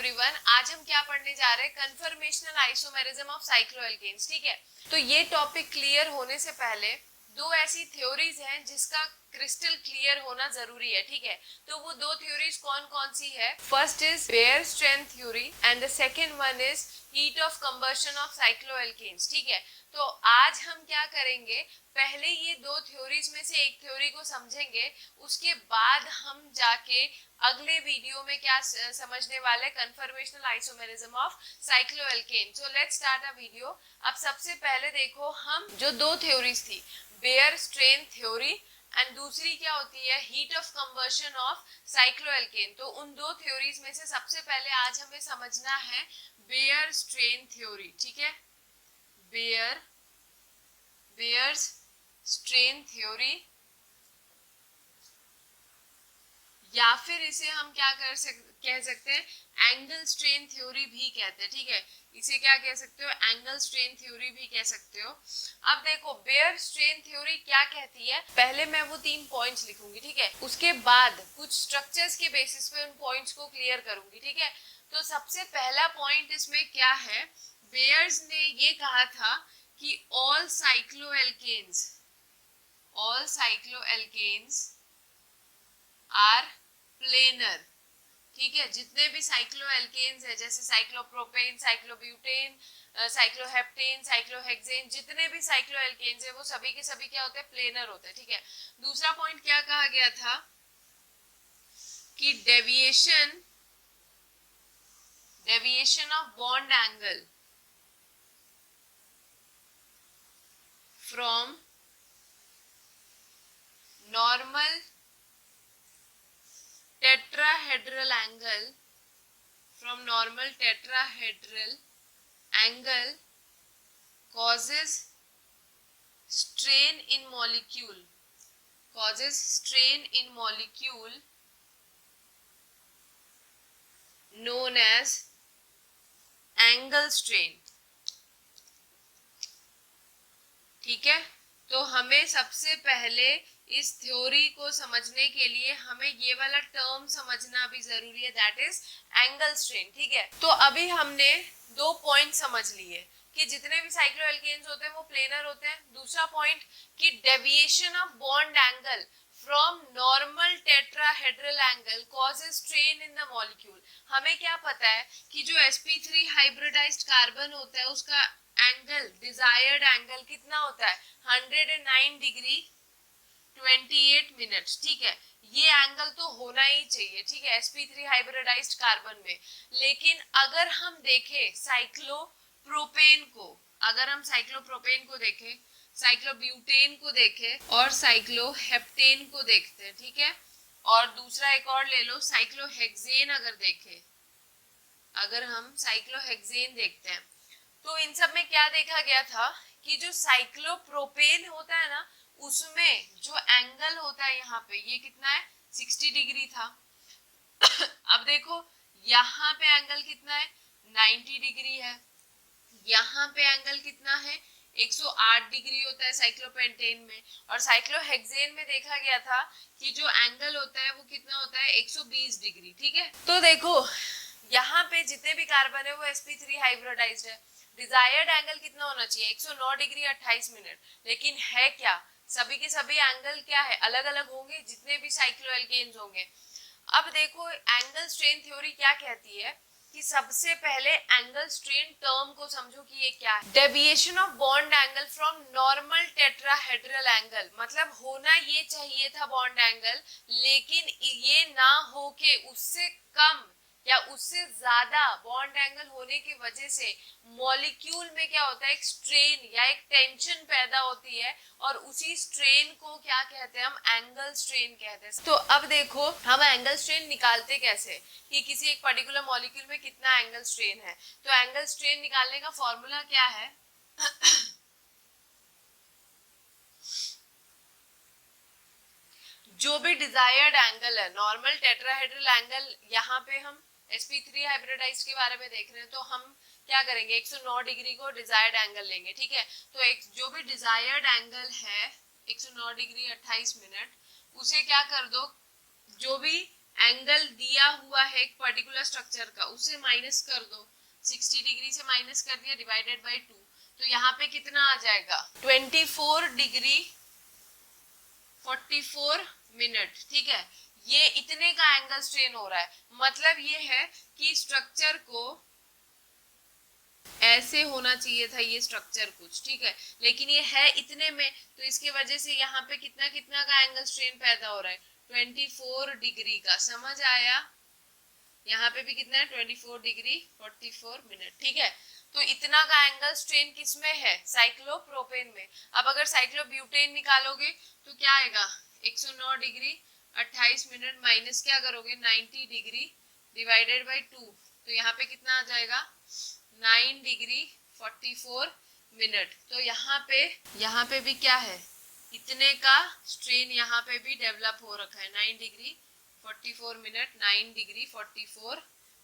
Everyone, आज हम क्या पढ़ने जा रहे हैं? Conformational isomerism of cycloalkanes. ठीक है, तो ये टॉपिक क्लियर होने से पहले दो ऐसी थ्योरीज हैं जिसका क्रिस्टल क्लियर होना जरूरी है। ठीक है, तो वो दो थ्योरीज कौन कौन सी है? First is Baeyer strength theory and the second one is heat of combustion of cycloalkanes. ठीक है, तो आज हम क्या करेंगे, पहले ये दो थ्योरीज में से एक थ्योरी को समझेंगे, उसके बाद हम जाके अगले वीडियो में क्या समझने वाले, conformational isomerism of cycloalkane. So let's start a video. अब सबसे पहले देखो, हम जो दो थ्योरीज थी, बेयर स्ट्रेन थ्योरी एंड दूसरी क्या होती है, heat of combustion of cycloalkane. तो उन दो थ्योरीज में से सबसे पहले आज हमें समझना है बेयर स्ट्रेन थ्योरी। ठीक है, बेयर्स स्ट्रेन थ्योरी, या फिर इसे हम क्या कह सकते हैं, एंगल स्ट्रेन थ्योरी भी कहते हैं। ठीक है, इसे क्या कह सकते हो, एंगल स्ट्रेन थ्योरी भी कह सकते हो। अब देखो, बेयर स्ट्रेन थ्योरी क्या कहती है, पहले मैं वो 3 पॉइंट्स लिखूंगी। ठीक है, उसके बाद कुछ स्ट्रक्चर्स के बेसिस पे उन पॉइंट्स को क्लियर करूंगी। ठीक है, तो सबसे पहला पॉइंट इसमें क्या है, बेयर्स ने ये कहा था कि ऑल साइक्लोएल्केन्स आर प्लेनर। ठीक है, जितने भी साइक्लोएल्केन्स है, जैसे साइक्लोप्रोपेन, साइक्लोब्यूटेन, साइक्लोहेप्टेन, साइक्लोहेक्सेन, जितने भी साइक्लोएल्केन्स है वो सभी के सभी क्या होते हैं, प्लेनर होते हैं। ठीक है, दूसरा पॉइंट क्या कहा गया था कि deviation of bond angle from normal tetrahedral angle causes strain in molecule known as angle strain। ठीक है, तो हमें सबसे पहले इस थ्योरी को समझने के लिए हमें ये वाला टर्म समझना भी जरूरी है, दैट इज एंगल स्ट्रेन। ठीक है, तो अभी हमने 2 पॉइंट समझ लिए कि जितने भी साइक्लोएल्केन्स होते हैं वो प्लेनर होते हैं। दूसरा पॉइंट कि deviation of bond angle from normal tetrahedral angle causes strain in the molecule. हमें क्या पता है कि जो sp3 हाइब्रिडाइज्ड कार्बन होता है उसका एंगल, डिजायर्ड एंगल कितना होता है, 109 डिग्री 28 मिनट्स। ठीक है, ये एंगल तो होना ही चाहिए। ठीक है, sp3 हाइब्रिडाइज्ड कार्बन में। लेकिन अगर हम देखें साइक्लोप्रोपेन को देखें, साइक्लोब्यूटेन को देखें और साइक्लोहेप्टेन को देखते हैं। ठीक है, और दूसरा एक और ले लो, साइक्लोहेक्सेन। अगर हम साइक्लोहेक्सेन देखते हैं तो इन सब में क्या देखा गया था कि जो साइक्लोप्रोपेन होता है ना, उसमें जो एंगल होता है यहाँ पे, ये कितना है, 60 डिग्री था। अब देखो यहाँ पे एंगल कितना है, 90 डिग्री है। यहाँ पे एंगल कितना है, 108 डिग्री होता है साइक्लोपेंटेन में। और साइक्लोहेक्सेन में देखा गया था कि जो एंगल होता है वो कितना होता है, 120 डिग्री। ठीक है, तो देखो यहाँ पे जितने भी कार्बन है वो sp3 हाइब्रिडाइज्ड है। डिजायर्ड एंगल कितना होना चाहिए, 109 डिग्री 28 मिनट। लेकिन है क्या, सभी के सभी एंगल क्या है, अलग अलग होंगे, जितने भी साइक्लोएल्केन्स होंगे। अब देखो, एंगल स्ट्रेन थ्योरी क्या कहती है कि सबसे पहले एंगल स्ट्रेन टर्म को समझो कि ये क्या है। Deviation of bond angle from normal tetrahedral angle, मतलब होना ये चाहिए था बॉन्ड एंगल, लेकिन ये ना होके उससे कम या उससे ज्यादा बॉन्ड एंगल होने की वजह से मॉलिक्यूल में क्या होता है, एक स्ट्रेन या एक टेंशन पैदा होती है, और उसी स्ट्रेन को क्या कहते हैं, हम एंगल स्ट्रेन कहते हैं। तो अब देखो, हम एंगल स्ट्रेन निकालते कैसे, कि किसी एक पर्टिकुलर मॉलिक्यूल में कितना एंगल स्ट्रेन है। तो एंगल स्ट्रेन निकालने का फॉर्मूला क्या है, जो भी डिजायर्ड एंगल है, नॉर्मल टेट्राहेड्रल एंगल, यहाँ पे हम sp3 हाइब्रिडाइज्ड के बारे में देख रहे हैं, तो हम क्या करेंगे, 109 डिग्री को डिजायर्ड एंगल लेंगे। ठीक है, तो एक जो भी डिजायर्ड एंगल है 109 डिग्री 28 मिनट, उसे क्या कर दो, जो भी एंगल दिया हुआ है एक पर्टिकुलर स्ट्रक्चर का, उसे माइनस कर दो, 60 डिग्री से माइनस कर दिया, डिवाइडेड बाय 2, तो यहाँ पे कितना आ जाएगा 24 डिग्री 44 मिनट। ठीक है, ये इतने का एंगल स्ट्रेन हो रहा है, मतलब ये है कि स्ट्रक्चर को ऐसे होना चाहिए था ये स्ट्रक्चर कुछ, ठीक है, लेकिन ये है इतने में, तो इसके वजह से यहाँ पे कितना कितना का एंगल स्ट्रेन पैदा हो रहा है 24 डिग्री का। समझ आया? यहाँ पे भी कितना है 24 डिग्री 44 मिनट। ठीक है, तो इतना का एंगल स्ट्रेन किसमें है? साइक्लोप्रोपेन में। अब अगर साइक्लोब्यूटेन निकालोगे तो क्या आएगा 109 डिग्री 28 मिनट माइनस क्या करोगे 90 डिग्री डिवाइडेड बाय 2, तो यहाँ पे कितना आ जाएगा 9 डिग्री 44 मिनट। तो यहाँ पे भी क्या है इतने का स्ट्रेन यहाँ पे भी डेवलप हो रखा है 9 डिग्री 44 मिनट 9 डिग्री 44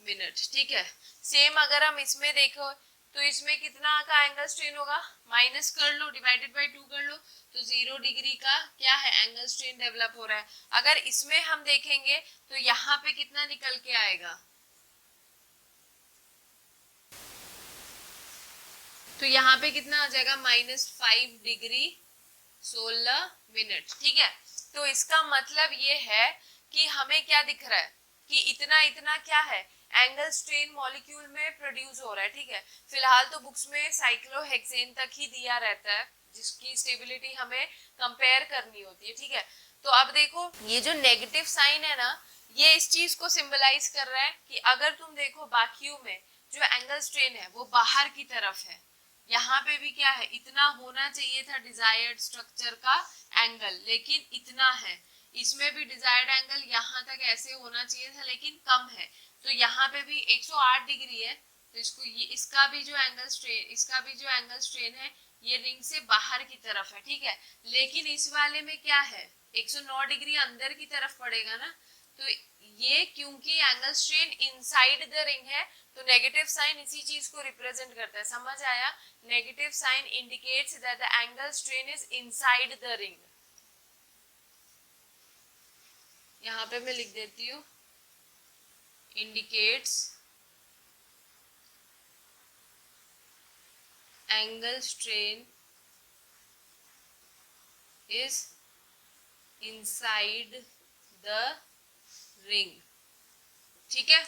मिनट। ठीक है, सेम अगर हम इसमें देखो तो इसमें कितना का एंगल स्ट्रेन होगा, माइनस कर लो डिवाइडेड बाय 2 कर लो, तो 0 डिग्री का क्या है एंगल स्ट्रेन डेवलप हो रहा है। अगर इसमें हम देखेंगे तो यहाँ पे कितना निकल के आएगा, तो यहाँ पे कितना आ जाएगा -5 डिग्री 16 मिनट। ठीक है, तो इसका मतलब ये है कि हमें क्या दिख रहा है कि इतना इतना क्या है एंगल स्ट्रेन मॉलिक्यूल में प्रोड्यूस हो रहा है। ठीक है, फिलहाल तो बुक्स में साइक्लोहेक्सेन तक ही दिया रहता है जिसकी स्टेबिलिटी हमें कंपेयर करनी होती है। ठीक है, तो अब देखो ये जो नेगेटिव साइन है ना, ये इस चीज को सिंबलाइज कर रहा है कि अगर तुम देखो बाकियों में जो एंगल स्ट्रेन है वो बाहर की तरफ है, यहाँ पे भी क्या है इतना होना चाहिए था डिजायर्ड स्ट्रक्चर का एंगल, लेकिन इतना है। इसमें भी डिजायर्ड एंगल यहाँ तक ऐसे होना चाहिए था लेकिन कम है, तो यहाँ पे भी 108 डिग्री है, तो इसको ये इसका भी जो एंगल स्ट्रेन है ये रिंग से बाहर की तरफ है। ठीक है, लेकिन इस वाले में क्या है 109 डिग्री अंदर की तरफ पड़ेगा ना, तो ये क्योंकि angle strain inside the ring है तो नेगेटिव साइन इसी चीज को रिप्रेजेंट करता है। समझ आया? Negative sign indicates that the angle strain is inside the ring. यहाँ पे मैं लिख देती हूँ indicates angle strain is inside the ring. ठीक है,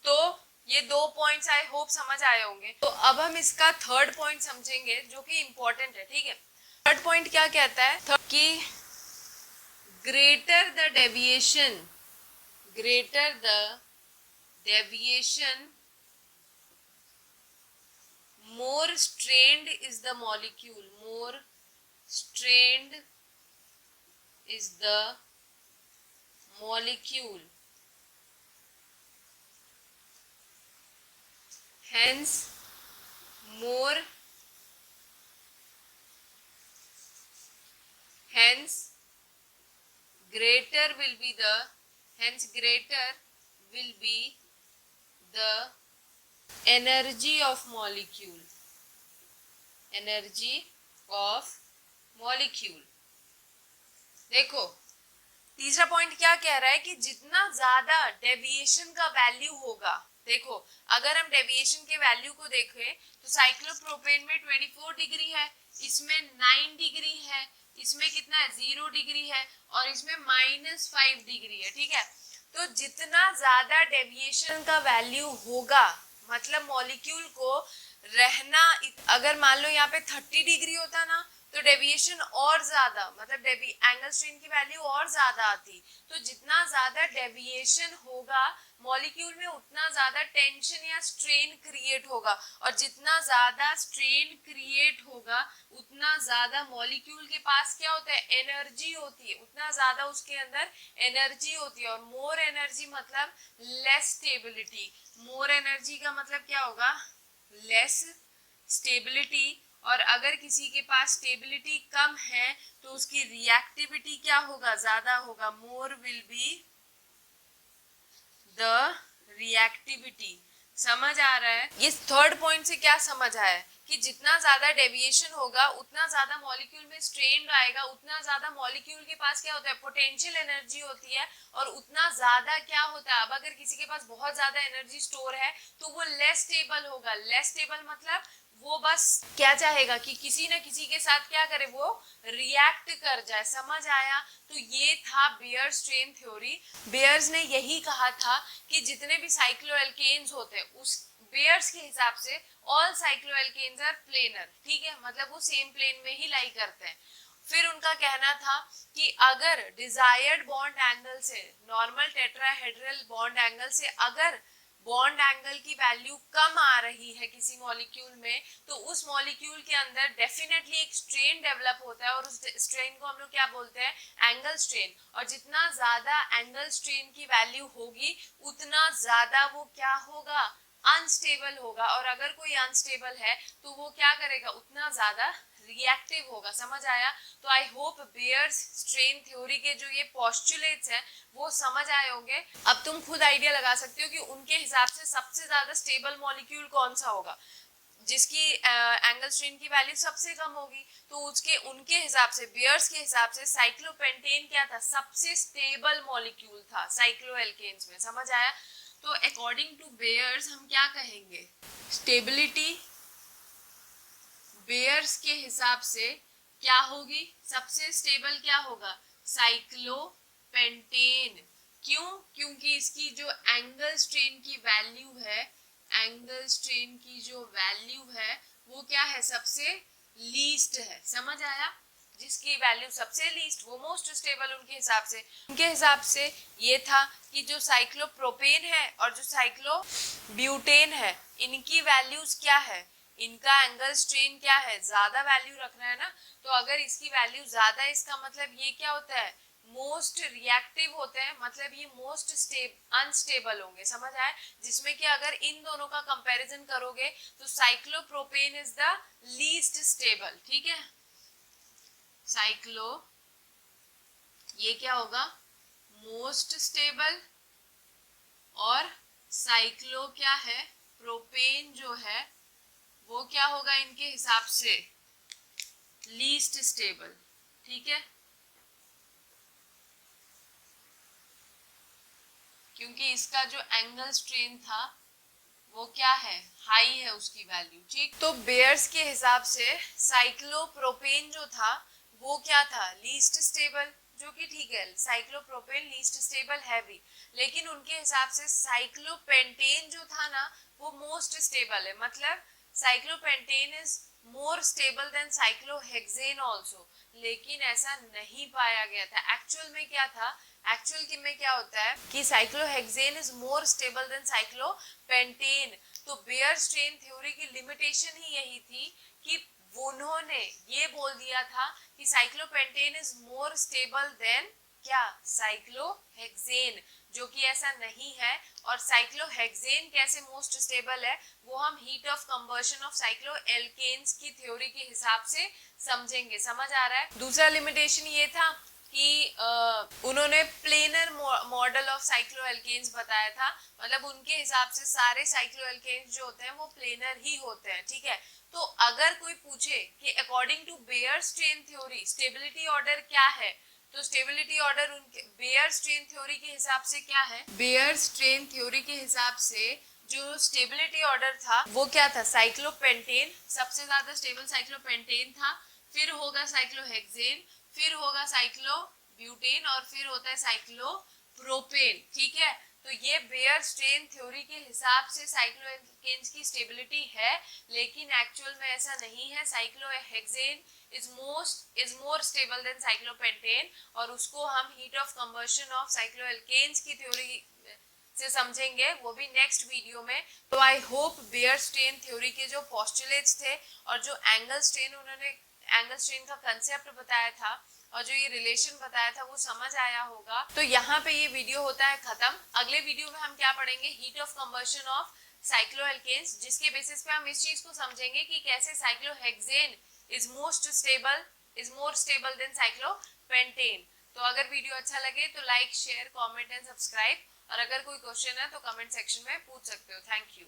तो ये 2 पॉइंट्स आई होप समझ आए होंगे। तो अब हम इसका थर्ड पॉइंट समझेंगे जो कि इंपॉर्टेंट है। ठीक है, थर्ड पॉइंट क्या कहता है कि greater the deviation more strained is the molecule, more strained is the molecule, hence greater will be the energy of molecule, देखो तीसरा पॉइंट क्या कह रहा है कि जितना ज्यादा डेविएशन का वैल्यू होगा, देखो अगर हम डेविएशन के वैल्यू को देखें तो साइक्लोप्रोपेन में 24 डिग्री है, इसमें 9 डिग्री है, इसमें कितना है 0 डिग्री है और इसमें -5 डिग्री है। ठीक है, तो जितना ज्यादा डेविएशन का वैल्यू होगा मतलब मॉलिक्यूल को रहना, अगर मान लो यहाँ पे 30 डिग्री होता ना तो डेविएशन और ज्यादा मतलब एंगल स्ट्रेन की वैल्यू और ज्यादा आती। तो जितना ज्यादा डेविएशन होगा मॉलिक्यूल में उतना ज्यादा टेंशन या स्ट्रेन क्रिएट होगा, और जितना ज्यादा स्ट्रेन क्रिएट होगा उतना ज्यादा मॉलिक्यूल के पास क्या होता है एनर्जी होती है, उतना ज्यादा उसके अंदर एनर्जी होती है। और मोर एनर्जी मतलब लेस स्टेबिलिटी, मोर एनर्जी का मतलब क्या होगा लेस स्टेबिलिटी, और अगर किसी के पास स्टेबिलिटी कम है तो उसकी रिएक्टिविटी क्या होगा ज्यादा होगा, more will be the reactivity. समझ आ रहा है? ये थर्ड पॉइंट से क्या समझ आया कि जितना ज्यादा डेविएशन होगा उतना ज्यादा मॉलिक्यूल में स्ट्रेन आएगा, उतना ज्यादा मॉलिक्यूल के पास क्या होता है, पोटेंशियल एनर्जी होती है, और उतना ज्यादा क्या होता है, अब अगर किसी के पास बहुत ज्यादा एनर्जी स्टोर है तो वो लेस स्टेबल होगा। लेस स्टेबल मतलब वो बस क्या चाहेगा कि किसी न किसी के साथ क्या करे, वो रिएक्ट कर जाए। समझ आया? तो ये था बेयर स्ट्रेन थ्योरी। बेयर्स ने यही कहा था कि जितने भी साइक्लोएल्केन्स होते हैं उस बेयर्स के हिसाब से ऑल साइक्लोएल्केन्स आर प्लेनर, ठीक है, मतलब वो सेम प्लेन में ही लाई करते हैं। फिर उनका कहना था कि अगर डिजायर्ड बॉन्ड एंगल से, नॉर्मल टेट्राहेड्रल बॉन्ड एंगल से अगर बॉन्ड एंगल की वैल्यू कम आ रही है किसी मॉलिक्यूल में, तो उस मॉलिक्यूल के अंदर डेफिनेटली एक स्ट्रेन डेवलप होता है, और उस स्ट्रेन को हम लोग क्या बोलते हैं, एंगल स्ट्रेन। और जितना ज्यादा एंगल स्ट्रेन की वैल्यू होगी उतना ज्यादा वो क्या होगा, अनस्टेबल होगा। और अगर कोई अनस्टेबल है तो वो क्या करेगा, उतना ज्यादा रिएक्टिव होगा। समझ आया? तो I hope Baeyer's strain theory के जो ये पोस्टुलेट्स हैं वो समझ आए होंगे। अब तुम खुद आइडिया लगा सकते हो कि उनके हिसाब से सबसे ज्यादा स्टेबल मॉलिक्यूल कौन सा होगा, जिसकी एंगल स्ट्रेन की वैल्यू सबसे कम होगी। तो उसके उनके हिसाब से, बेयर्स के हिसाब से साइक्लोपेंटेन क्या था, सबसे स्टेबल मॉलिक्यूल था साइक्लोएल्केन्स में। समझ आया? तो अकॉर्डिंग टू बेयर्स हम क्या कहेंगे, स्टेबिलिटी बेयर्स के हिसाब से क्या होगी, सबसे स्टेबल क्या होगा, साइक्लोपेंटेन। क्यों? क्योंकि इसकी जो एंगल स्ट्रेन की वैल्यू है, एंगल स्ट्रेन की जो वैल्यू है वो क्या है, सबसे लीस्ट है। समझ आया? जिसकी वैल्यू सबसे लीस्ट वो मोस्ट स्टेबल उनके हिसाब से। उनके हिसाब से ये था कि जो साइक्लोप्रोपेन है और जो साइक्लोब्यूटेन है, इनकी वैल्यूज क्या है, इनका एंगल स्ट्रेन क्या है, ज्यादा वैल्यू रखना है ना। तो अगर इसकी वैल्यू ज्यादा है, इसका मतलब ये क्या होता है, मोस्ट रिएक्टिव होते हैं, मतलब ये मोस्ट अनस्टेबल होंगे। समझ आए? जिसमें कि अगर इन दोनों का कंपैरिजन करोगे तो cyclopropane is the least stable, ठीक है। साइक्लो ये क्या होगा, मोस्ट स्टेबल, और साइक्लो क्या है, प्रोपेन जो है वो क्या होगा इनके हिसाब से, लीस्ट स्टेबल, ठीक है, क्योंकि इसका जो एंगल स्ट्रेन था वो क्या है, हाई है उसकी वैल्यू, ठीक। तो बेयर्स के हिसाब से साइक्लोप्रोपेन जो था वो क्या था, लीस्ट स्टेबल, जो कि ठीक है, साइक्लोप्रोपेन लीस्ट स्टेबल है भी, लेकिन उनके हिसाब से साइक्लोपेंटेन जो था ना वो मोस्ट स्टेबल है, मतलब cyclopentane is more stable then cyclohexane also. लेकिन ऐसा नहीं पाया गया था। एक्चुअल में क्या था, एक्चुअल में क्या होता है कि cyclohexane is more stable than cyclopentane. तो बेयर स्ट्रेन थ्योरी की लिमिटेशन ही यही थी कि उन्होंने ये बोल दिया था कि cyclopentane is more stable then क्या, साइक्लोहेक्सेन, जो कि ऐसा नहीं है। और साइक्लोहेक्सेन कैसे मोस्ट स्टेबल है वो हम heat of combustion of cycloalkanes की थ्योरी के हिसाब से समझेंगे। समझ आ रहा है? दूसरा लिमिटेशन ये था कि उन्होंने प्लेनर मॉडल ऑफ साइक्लोएल्केन्स बताया था, मतलब उनके हिसाब से सारे साइक्लोएल्केन्स जो होते हैं वो प्लेनर ही होते हैं, ठीक है। तो अगर कोई पूछे कि according to Baeyer strain theory stability order क्या है, तो स्टेबिलिटी ऑर्डर उनके बेयर स्ट्रेन थ्योरी के हिसाब से क्या है, बेयर स्ट्रेन थ्योरी के हिसाब से जो स्टेबिलिटी ऑर्डर था वो क्या था, साइक्लोपेंटेन, सबसे ज्यादा स्टेबल साइक्लोपेंटेन था, फिर होगा साइक्लोहेक्सेन, फिर होगा साइक्लोब्यूटेन, और फिर होता है साइक्लोप्रोपेन, ठीक है। तो ये बेयर स्ट्रेन थ्योरी के हिसाब से साइक्लोएल्केन्स की स्टेबिलिटी है, लेकिन एक्चुअल में ऐसा नहीं है। Cyclohexane is more stable than cyclopentane, और उसको हम heat of combustion of cycloalkanes की थ्योरी से समझेंगे, वो भी नेक्स्ट वीडियो में। तो I hope Baeyer strain theory के जो पोस्टुलेट्स थे और जो एंगल स्ट्रेन उन्होंने एंगल स्ट्रेन का कंसेप्ट बताया था और जो ये रिलेशन बताया था वो समझ आया होगा। तो यहाँ पे ये वीडियो होता है खत्म। अगले वीडियो में हम क्या पढ़ेंगे, heat of combustion of cycloalkenes, जिसके बेसिस पे हम इस चीज को समझेंगे कि कैसे cyclohexane is more stable than cyclopentane. तो अगर वीडियो अच्छा लगे तो like, share, comment and subscribe, और अगर कोई क्वेश्चन है तो कमेंट सेक्शन में पूछ सकते हो। Thank you.